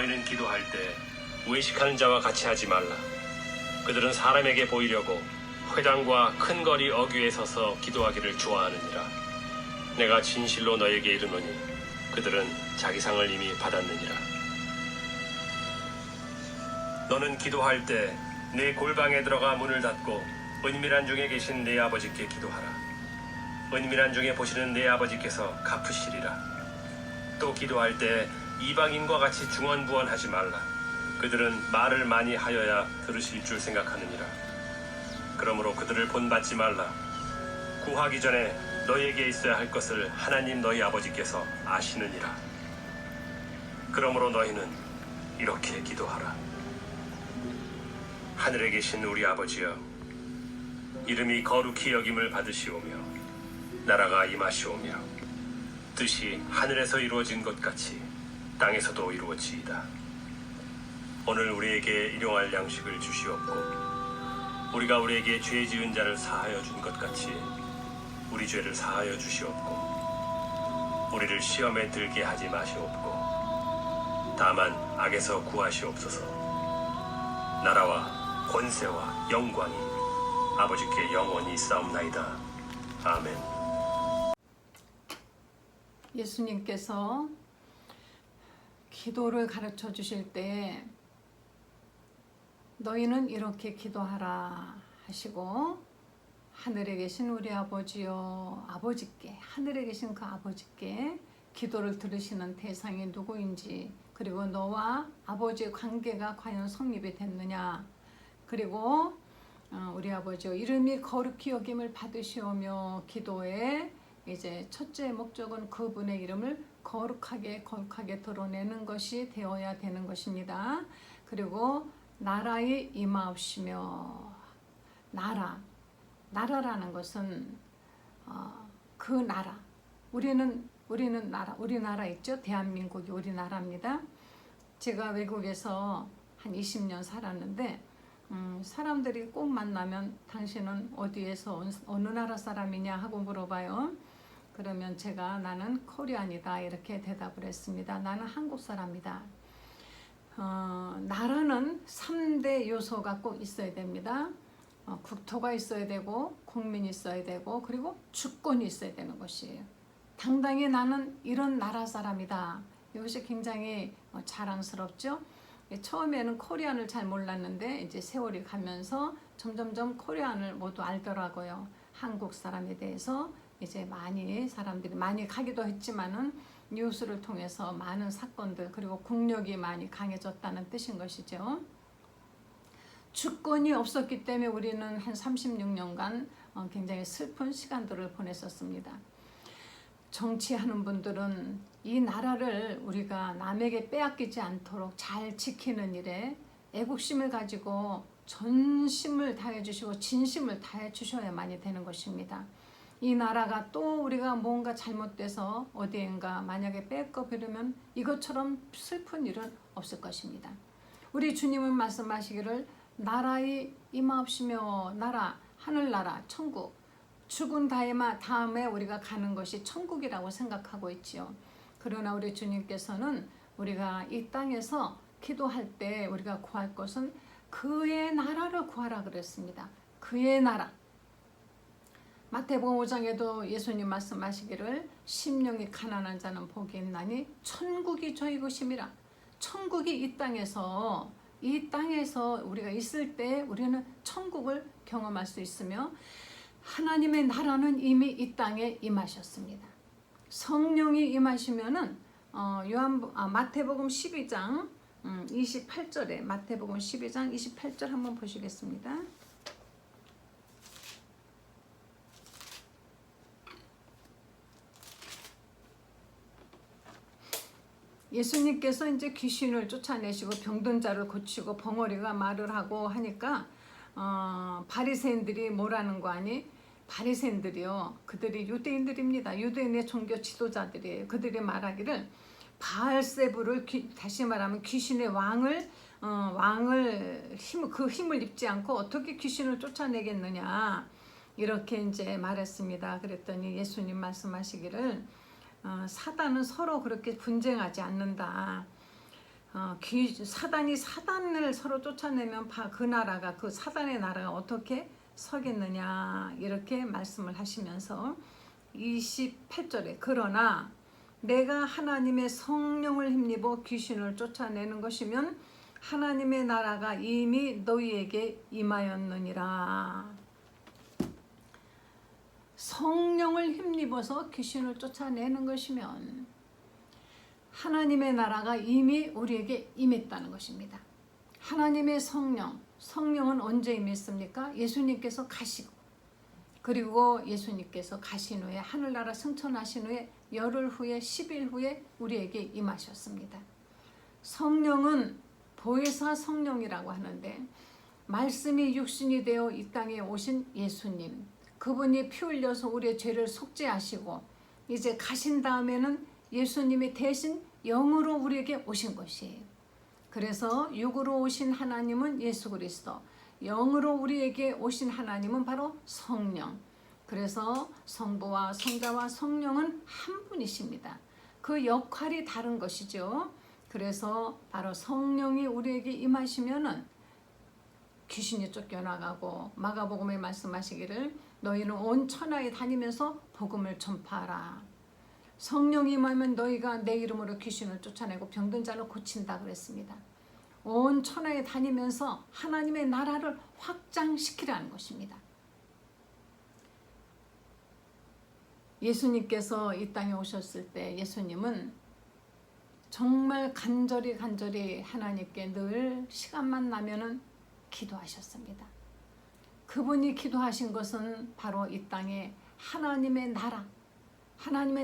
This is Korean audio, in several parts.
너희는 기도할 때 외식하는 자와 같이 하지 말라. 그들은 사람에게 보이려고 회당과 큰 거리 어귀에 서서 기도하기를 좋아하느니라. 내가 진실로 너에게 이르노니 그들은 자기 상을 이미 받았느니라. 너는 기도할 때 네 골방에 들어가 문을 닫고 은밀한 중에 계신 네 아버지께 기도하라. 은밀한 중에 보시는 네 아버지께서 갚으시리라. 또 기도할 때 이방인과 같이 중언부언하지 말라. 그들은 말을 많이 하여야 들으실 줄 생각하느니라. 그러므로 그들을 본받지 말라. 구하기 전에 너희에게 있어야 할 것을 하나님 너희 아버지께서 아시느니라. 그러므로 너희는 이렇게 기도하라. 하늘에 계신 우리 아버지여, 이름이 거룩히 여김을 받으시오며 나라가 임하시오며 뜻이 하늘에서 이루어진 것 같이 땅에서도 이루어지이다. 오늘 우리에게 일용할 양식을 주시옵고 우리가 우리에게 죄 지은 자를 사하여 준 것 같이 우리 죄를 사하여 주시옵고 우리를 시험에 들게 하지 마시옵고 다만 악에서 구하시옵소서. 나라와 권세와 영광이 아버지께 영원히 있사옵나이다. 아멘. 예수님께서 기도를 가르쳐 주실 때 너희는 이렇게 기도하라 하시고, 하늘에 계신 우리 아버지여, 아버지께, 하늘에 계신 그 아버지께 기도를 들으시는 대상이 누구인지, 그리고 너와 아버지의 관계가 과연 성립이 됐느냐, 그리고 우리 아버지여, 이름이 거룩히 여김을 받으시오며, 기도의 이제 첫째 목적은 그분의 이름을 거룩하게 드러내는 것이 되어야 되는 것입니다. 그리고 나라에 임하옵시며, 나라라는 것은 그 나라, 우리는 나라, 우리나라 있죠. 대한민국이 우리나라입니다. 제가 외국에서 한 20년 살았는데 사람들이 꼭 만나면 당신은 어디에서 어느 나라 사람이냐 하고 물어봐요. 그러면 제가 나는 코리안이다 이렇게 대답을 했습니다. 나는 한국 사람이다. 나라는 3대 요소가 꼭 있어야 됩니다. 국토가 있어야 되고, 국민이 있어야 되고, 그리고 주권이 있어야 되는 것이에요. 당당히 나는 이런 나라 사람이다. 이것이 굉장히 자랑스럽죠. 처음에는 코리안을 잘 몰랐는데 이제 세월이 가면서 점점점 코리안을 모두 알더라고요. 한국 사람에 대해서 이제 사람들이 많이 가기도 했지만은 뉴스를 통해서 많은 사건들, 그리고 국력이 많이 강해졌다는 뜻인 것이죠. 주권이 없었기 때문에 우리는 한 36년간 굉장히 슬픈 시간들을 보냈었습니다. 정치하는 분들은 이 나라를 우리가 남에게 빼앗기지 않도록 잘 지키는 일에 애국심을 가지고 전심을 다해 주시고 진심을 다해 주셔야만이 되는 것입니다. 이 나라가 또 우리가 뭔가 잘못돼서 어디엔가 만약에 뺏겨버리면 이것처럼 슬픈 일은 없을 것입니다. 우리 주님은 말씀하시기를 나라에 임하옵시며, 나라, 하늘나라, 천국, 죽은 다음에 우리가 가는 것이 천국이라고 생각하고 있지요. 그러나 우리 주님께서는 우리가 이 땅에서 기도할 때 우리가 구할 것은 그의 나라를 구하라 그랬습니다. 그의 나라. 마태복음 5장에도 예수님 말씀하시기를 심령이 가난한 자는 복이 있나니 천국이 저희 것임이라. 천국이 이 땅에서 우리가 있을 때 우리는 천국을 경험할 수 있으며, 하나님의 나라는 이미 이 땅에 임하셨습니다. 성령이 임하시면은 마태복음 12장 28절에 마태복음 12장 28절 한번 보시겠습니다. 예수님께서 이제 귀신을 쫓아내시고 병든 자를 고치고 벙어리가 말을 하고 하니까 바리새인들이 뭐라는 거 아니? 바리새인들이요, 그들이 유대인들입니다. 유대인의 종교 지도자들이에요. 그들이 말하기를 바알세부를, 다시 말하면 귀신의 그 힘을 입지 않고 어떻게 귀신을 쫓아내겠느냐, 이렇게 이제 말했습니다. 그랬더니 예수님 말씀하시기를 사단은 서로 그렇게 분쟁하지 않는다. 사단이 사단을 서로 쫓아내면 그 나라가 그 사단의 나라가 어떻게 서겠느냐 이렇게 말씀을 하시면서 28절에 그러나 내가 하나님의 성령을 힘입어 귀신을 쫓아내는 것이면 하나님의 나라가 이미 너희에게 임하였느니라. 성령을 힘입어서 귀신을 쫓아내는 것이면 하나님의 나라가 이미 우리에게 임했다는 것입니다. 하나님의 성령은 언제 임했습니까? 예수님께서 가시고 그리고 예수님께서 가신 후에 하늘나라 승천하신 후에 열흘 후에 10일 후에 우리에게 임하셨습니다. 성령은 보혜사 성령이라고 하는데 말씀이 육신이 되어 이 땅에 오신 예수님, 그분이 피 흘려서 우리의 죄를 속죄하시고 이제 가신 다음에는 예수님이 대신 영으로 우리에게 오신 것이에요. 그래서 육으로 오신 하나님은 예수 그리스도, 영으로 우리에게 오신 하나님은 바로 성령. 그래서 성부와 성자와 성령은 한 분이십니다. 그 역할이 다른 것이죠. 그래서 바로 성령이 우리에게 임하시면은 귀신이 쫓겨나가고 마가복음에 말씀하시기를 너희는 온 천하에 다니면서 복음을 전파하라. 성령이 임하면 너희가 내 이름으로 귀신을 쫓아내고 병든 자를 고친다 그랬습니다. 온 천하에 다니면서 하나님의 나라를 확장시키라는 것입니다. 예수님께서 이 땅에 오셨을 때 예수님은 정말 간절히 하나님께 늘 시간만 나면은 기도하셨습니다. 그분이 기도하신 것은 바로 이 땅에 하나님의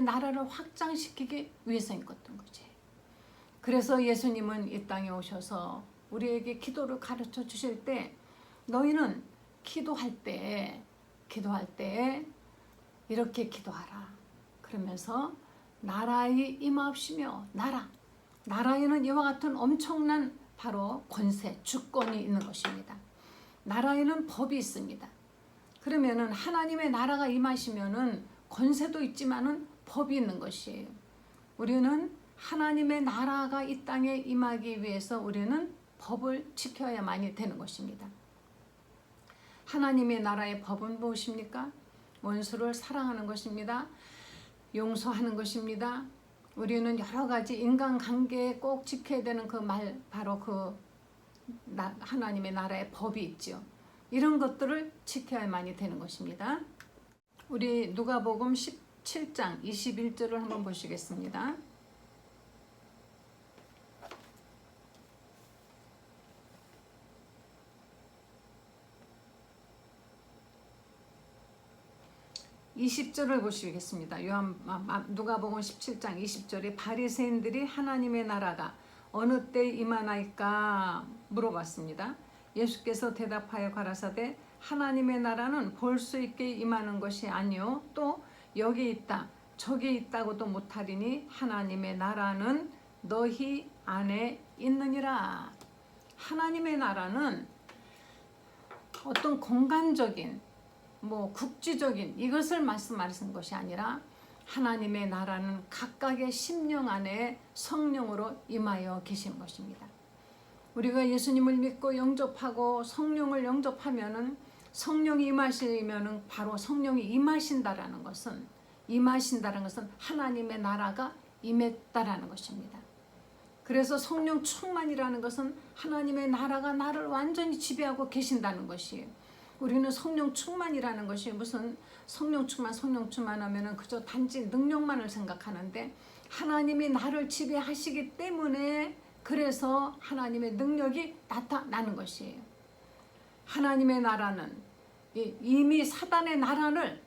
나라를 확장시키기 위해서인 것던 거지. 그래서 예수님은 이 땅에 오셔서 우리에게 기도를 가르쳐 주실 때 너희는 기도할 때 이렇게 기도하라. 그러면서 나라에 임하옵시며 나라에는 이와 같은 엄청난 바로 권세, 주권이 있는 것입니다. 나라에는 법이 있습니다. 그러면은 하나님의 나라가 임하시면은 권세도 있지만은 법이 있는 것이에요. 우리는 하나님의 나라가 이 땅에 임하기 위해서 우리는 법을 지켜야만이 되는 것입니다. 하나님의 나라의 법은 무엇입니까? 원수를 사랑하는 것입니다. 용서하는 것입니다. 우리는 여러 가지 인간관계에 꼭 지켜야 되는 바로 하나님의 나라의 법이 있죠. 이런 것들을 지켜야만이 되는 것입니다. 우리 누가복음 17장 21절을 한번 보시겠습니다. (20절을) 보시겠습니다. 누가복음 17장 20절에 바리새인들이 하나님의 나라가 어느 때 임하나이까 물어봤습니다. 예수께서 대답하여 가라사대 하나님의 나라는 볼 수 있게 임하는 것이 아니요 또 여기 있다 저기 있다고도 못하리니 하나님의 나라는 너희 안에 있느니라. 하나님의 나라는 어떤 공간적인 국지적인 이것을 말씀하시는 것이 아니라 하나님의 나라는 각각의 심령 안에 성령으로 임하여 계신 것입니다. 우리가 예수님을 믿고 영접하고 성령을 영접하면은 성령이 임하시면은 바로 성령이 임하신다라는 것은 하나님의 나라가 임했다라는 것입니다. 그래서 성령 충만이라는 것은 하나님의 나라가 나를 완전히 지배하고 계신다는 것이에요. 우리는 성령 충만이라는 것이 무슨 성령 충만 하면은 그저 단지 능력만을 생각하는데 하나님이 나를 지배하시기 때문에 그래서 하나님의 능력이 나타나는 것이에요. 하나님의 나라는 이미 사단의 나라를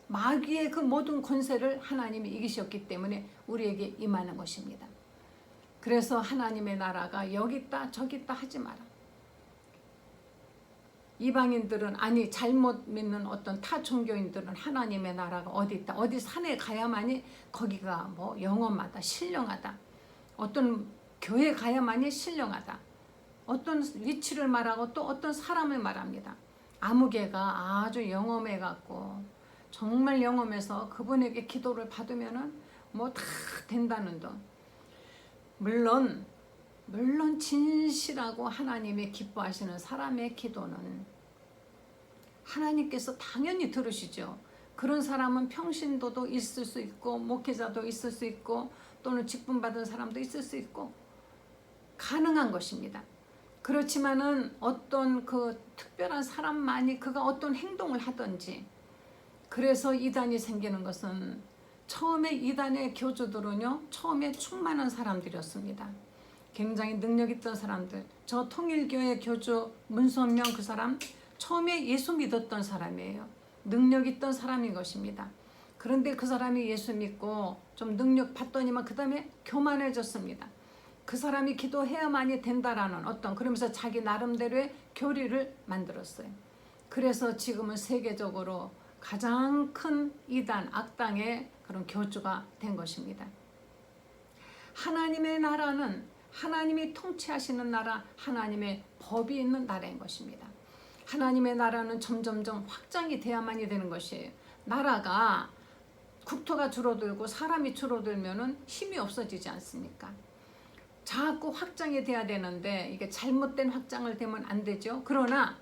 마귀의 그 모든 권세를 하나님이 이기셨기 때문에 우리에게 임하는 것입니다. 그래서 하나님의 나라가 여기 있다 저기 있다 하지 마라. 이방인들은 잘못 믿는 어떤 타 종교인들은 하나님의 나라가 어디 있다 어디 산에 가야만이 거기가 영험하다 신령하다 어떤 교회 가야만이 신령하다 어떤 위치를 말하고 또 어떤 사람을 말합니다. 아무개가 아주 영험해 갖고 정말 영험해서 그분에게 기도를 받으면은 다 된다는 둥. 물론 물론 진실하고 하나님이 기뻐하시는 사람의 기도는 하나님께서 당연히 들으시죠. 그런 사람은 평신도도 있을 수 있고 목회자도 있을 수 있고 또는 직분 받은 사람도 있을 수 있고 가능한 것입니다. 그렇지만은 어떤 그 특별한 사람만이 그가 어떤 행동을 하든지, 그래서 이단이 생기는 것은 처음에 이단의 교주들은요, 처음에 충만한 사람들이었습니다. 굉장히 능력 있던 사람들. 저 통일교회 교주 문선명 그 사람 처음에 예수 믿었던 사람이에요. 능력 있던 사람인 것입니다. 그런데 그 사람이 예수 믿고 좀 능력 받더니만 그 다음에 교만해졌습니다. 그 사람이 기도해야만이 된다라는 어떤, 그러면서 자기 나름대로의 교리를 만들었어요. 그래서 지금은 세계적으로 가장 큰 이단, 악당의 그런 교주가 된 것입니다. 하나님의 나라는 하나님이 통치하시는 나라, 하나님의 법이 있는 나라인 것입니다. 하나님의 나라는 점점점 확장이 돼야만이 되는 것이에요. 나라가, 국토가 줄어들고 사람이 줄어들면은 힘이 없어지지 않습니까? 자꾸 확장이 돼야 되는데 이게 잘못된 확장을 되면 안 되죠. 그러나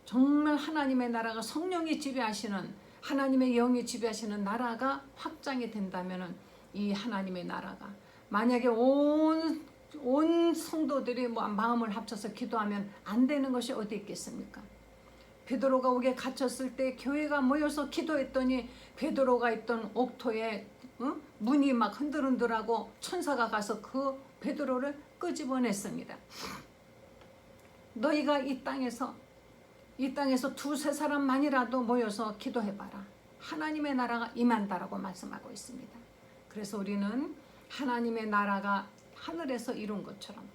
정말 하나님의 나라가 성령이 지배하시는, 하나님의 영이 지배하시는 나라가 확장이 된다면은 이 하나님의 나라가, 만약에 온 성도들이 마음을 합쳐서 기도하면 안 되는 것이 어디 있겠습니까? 베드로가 옥에 갇혔을 때 교회가 모여서 기도했더니 베드로가 있던 옥토에 문이 막 흔들흔들하고 천사가 가서 그 베드로를 끄집어냈습니다. 너희가 이 땅에서 두세 사람만이라도 모여서 기도해봐라. 하나님의 나라가 임한다라고 말씀하고 있습니다. 그래서 우리는 하나님의 나라가 하늘에서 이룬 것처럼,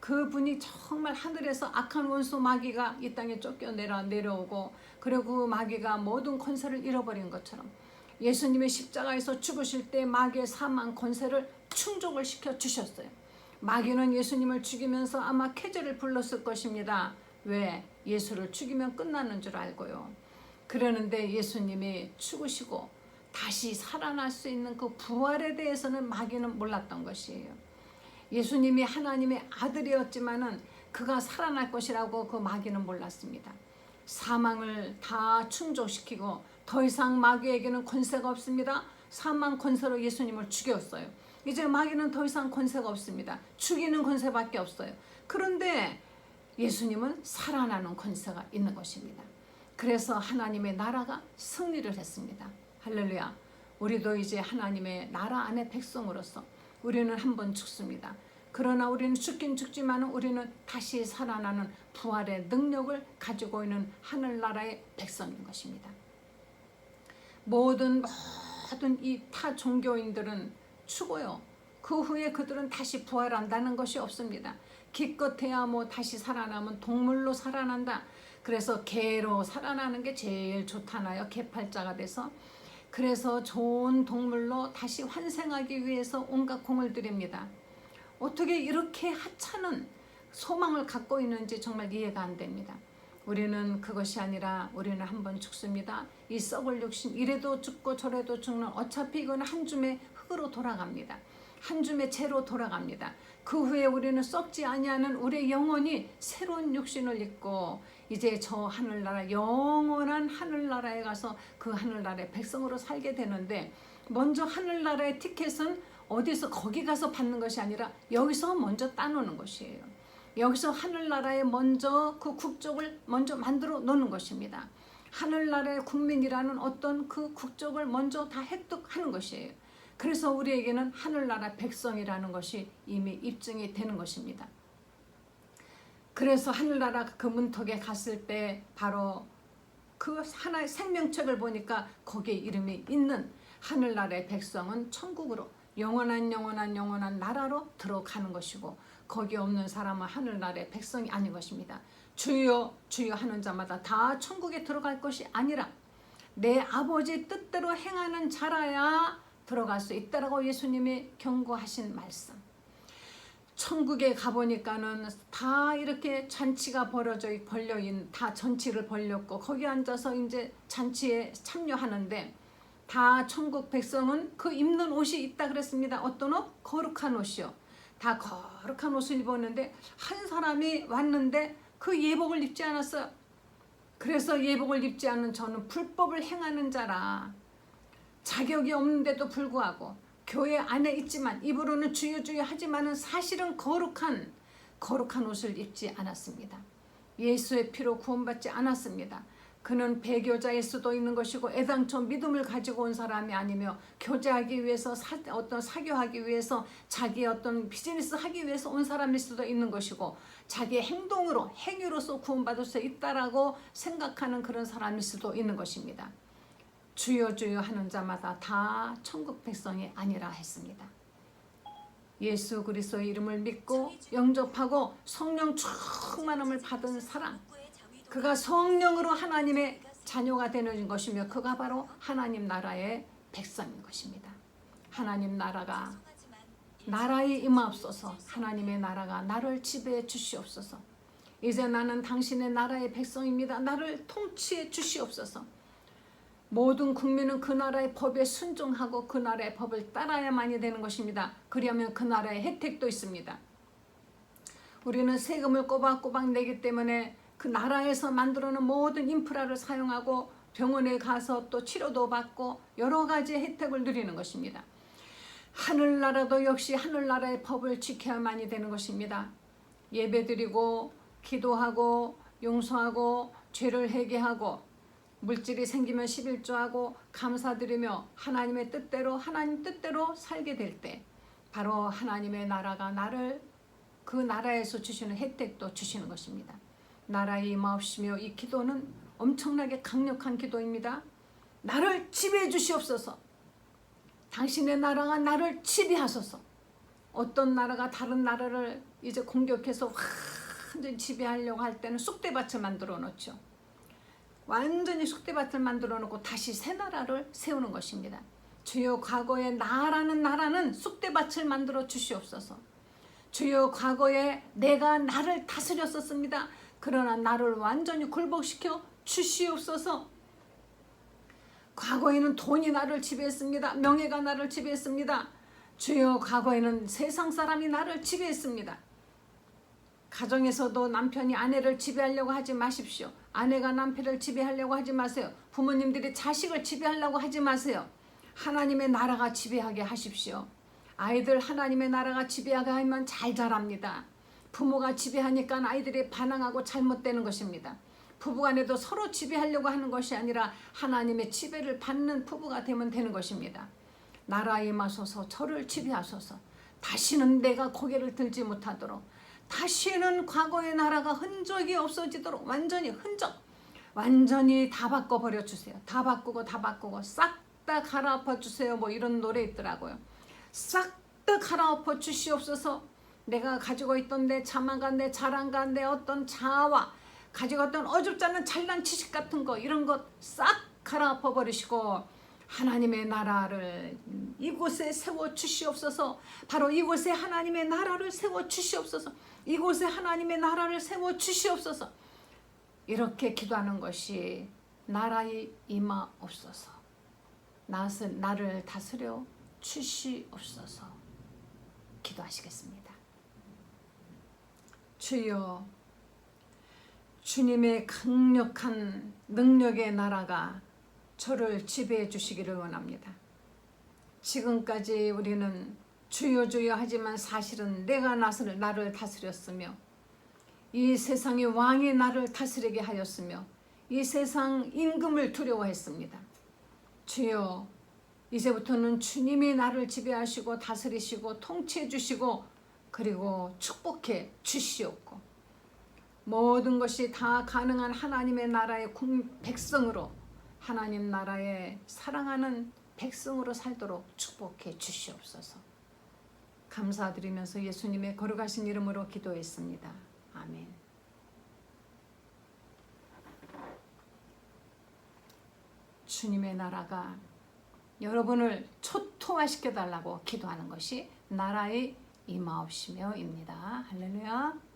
그분이 정말 하늘에서 악한 원수 마귀가 이 땅에 쫓겨 내려오고, 그리고 그 마귀가 모든 권세를 잃어버린 것처럼 예수님이 십자가에서 죽으실 때 마귀의 사망 권세를 충족을 시켜 주셨어요. 마귀는 예수님을 죽이면서 아마 쾌재를 불렀을 것입니다. 왜? 예수를 죽이면 끝나는 줄 알고요. 그러는데 예수님이 죽으시고 다시 살아날 수 있는 그 부활에 대해서는 마귀는 몰랐던 것이에요. 예수님이 하나님의 아들이었지만은 그가 살아날 것이라고 그 마귀는 몰랐습니다. 사망을 다 충족시키고 더 이상 마귀에게는 권세가 없습니다. 사망 권세로 예수님을 죽였어요. 이제 마귀는 더 이상 권세가 없습니다. 죽이는 권세밖에 없어요. 그런데 예수님은 살아나는 권세가 있는 것입니다. 그래서 하나님의 나라가 승리를 했습니다. 할렐루야. 우리도 이제 하나님의 나라 안의 백성으로서 우리는 한번 죽습니다. 그러나 우리는 죽긴 죽지만 우리는 다시 살아나는 부활의 능력을 가지고 있는 하늘나라의 백성인 것입니다. 모든 이 타 종교인들은 죽어요. 그 후에 그들은 다시 부활한다는 것이 없습니다. 기껏해야 다시 살아나면 동물로 살아난다. 그래서 개로 살아나는 게 제일 좋다나요. 개팔자가 돼서. 그래서 좋은 동물로 다시 환생하기 위해서 온갖 공을 들입니다. 어떻게 이렇게 하찮은 소망을 갖고 있는지 정말 이해가 안 됩니다. 우리는 그것이 아니라 우리는 한번 죽습니다. 이 썩을 육신, 이래도 죽고 저래도 죽는, 어차피 이건 한 줌의 흙으로 돌아갑니다. 한 줌의 재로 돌아갑니다. 그 후에 우리는 썩지 아니하는 우리의 영혼이 새로운 육신을 입고 이제 저 하늘나라, 영원한 하늘나라에 가서 그 하늘나라의 백성으로 살게 되는데, 먼저 하늘나라의 티켓은 어디서 거기 가서 받는 것이 아니라 여기서 먼저 따놓는 것이에요. 여기서 하늘나라에 먼저 그 국적을 먼저 만들어 놓는 것입니다. 하늘나라의 국민이라는 어떤 그 국적을 먼저 다 획득하는 것이에요. 그래서 우리에게는 하늘나라 백성이라는 것이 이미 입증이 되는 것입니다. 그래서 하늘나라 그 문턱에 갔을 때 바로 그 하나의 생명책을 보니까 거기에 이름이 있는 하늘나라의 백성은 천국으로 영원한 나라로 들어가는 것이고, 거기 없는 사람은 하늘나라의 백성이 아닌 것입니다. 주여 주여 하는 자마다 다 천국에 들어갈 것이 아니라 내 아버지 뜻대로 행하는 자라야 들어갈 수 있다라고 예수님이 경고하신 말씀. 천국에 가보니까는 다 이렇게 잔치가 벌려인, 다 전치를 벌렸고 거기 앉아서 이제 잔치에 참여하는데, 다 천국 백성은 그 입는 옷이 있다 그랬습니다. 어떤 옷? 거룩한 옷이요. 다 거룩한 옷을 입었는데 한 사람이 왔는데 그 예복을 입지 않았어요. 그래서 예복을 입지 않은 저는 불법을 행하는 자라, 자격이 없는데도 불구하고 교회 안에 있지만 입으로는 주여 주여 하지만은 사실은 거룩한 옷을 입지 않았습니다. 예수의 피로 구원받지 않았습니다. 그는 배교자일 수도 있는 것이고 애당초 믿음을 가지고 온 사람이 아니며 교제하기 위해서 어떤 사교하기 위해서 자기 어떤 비즈니스 하기 위해서 온 사람일 수도 있는 것이고 자기의 행동으로 행위로서 구원받을 수 있다라고 생각하는 그런 사람일 수도 있는 것입니다. 주여 주여 하는 자마다 다 천국 백성이 아니라 했습니다. 예수 그리스도의 이름을 믿고 영접하고 성령 충만함을 받은 사람, 그가 성령으로 하나님의 자녀가 되는 것이며 그가 바로 하나님 나라의 백성인 것입니다. 하나님 나라가 나라에 임하옵소서. 하나님의 나라가 나를 지배해 주시옵소서. 이제 나는 당신의 나라의 백성입니다. 나를 통치해 주시옵소서. 모든 국민은 그 나라의 법에 순종하고 그 나라의 법을 따라야만이 되는 것입니다. 그러면 그 나라의 혜택도 있습니다. 우리는 세금을 꼬박꼬박 내기 때문에 그 나라에서 만들어놓은 모든 인프라를 사용하고 병원에 가서 또 치료도 받고 여러 가지 혜택을 누리는 것입니다. 하늘나라도 역시 하늘나라의 법을 지켜야만이 되는 것입니다. 예배드리고 기도하고 용서하고 죄를 회개하고 물질이 생기면 11조하고 감사드리며 하나님의 뜻대로 하나님 뜻대로 살게 될 때 바로 하나님의 나라가 나를 그 나라에서 주시는 혜택도 주시는 것입니다. 나라에 임하옵시며, 이 기도는 엄청나게 강력한 기도입니다. 나를 지배해 주시옵소서. 당신의 나라가 나를 지배하소서. 어떤 나라가 다른 나라를 이제 공격해서 완전히 지배하려고 할 때는 쑥대밭을 만들어 놓죠. 완전히 쑥대밭을 만들어 놓고 다시 새 나라를 세우는 것입니다. 주여 과거에 나라는 나라는 쑥대밭을 만들어 주시옵소서. 주여 과거에 내가 나를 다스렸었습니다. 그러나 나를 완전히 굴복시켜 주시옵소서. 과거에는 돈이 나를 지배했습니다. 명예가 나를 지배했습니다. 주여 과거에는 세상 사람이 나를 지배했습니다. 가정에서도 남편이 아내를 지배하려고 하지 마십시오. 아내가 남편을 지배하려고 하지 마세요. 부모님들이 자식을 지배하려고 하지 마세요. 하나님의 나라가 지배하게 하십시오. 아이들 하나님의 나라가 지배하게 하면 잘 자랍니다. 부모가 지배하니까 아이들이 반항하고 잘못되는 것입니다. 부부간에도 서로 지배하려고 하는 것이 아니라 하나님의 지배를 받는 부부가 되면 되는 것입니다. 나라에 임하소서. 저를 지배하소서. 다시는 내가 고개를 들지 못하도록, 다시는 과거의 나라가 흔적이 없어지도록 완전히 다 바꿔버려 주세요. 다 바꾸고 싹 다 갈아엎어 주세요. 뭐 이런 노래 있더라고요. 싹 다 갈아엎어 주시옵소서. 내가 가지고 있던 내 자만과 내 자랑과 내 어떤 자아와 가지고 있던 어줍지 않은 잘난 지식 같은 거, 이런 것 싹 갈아엎어 버리시고 하나님의 나라를 이곳에 세워 주시옵소서. 바로 이곳에 하나님의 나라를 세워 주시옵소서. 이곳에 하나님의 나라를 세워 주시옵소서. 이렇게 기도하는 것이 나라에 임하옵소서. 나를 다스려 주시옵소서. 기도하시겠습니다. 주여, 주님의 강력한 능력의 나라가 저를 지배해 주시기를 원합니다. 지금까지 우리는 주여 주여 하지만 사실은 내가 나를 다스렸으며 이 세상의 왕이 나를 다스리게 하였으며 이 세상 임금을 두려워했습니다. 주여, 이제부터는 주님이 나를 지배하시고 다스리시고 통치해 주시고 그리고 축복해 주시옵고 모든 것이 다 가능한 하나님의 나라의 백성으로, 하나님 나라의 사랑하는 백성으로 살도록 축복해 주시옵소서. 감사드리면서 예수님의 거룩하신 이름으로 기도했습니다. 아멘. 주님의 나라가 여러분을 초토화시켜 달라고 기도하는 것이 나라의 임하옵시며입니다. 할렐루야.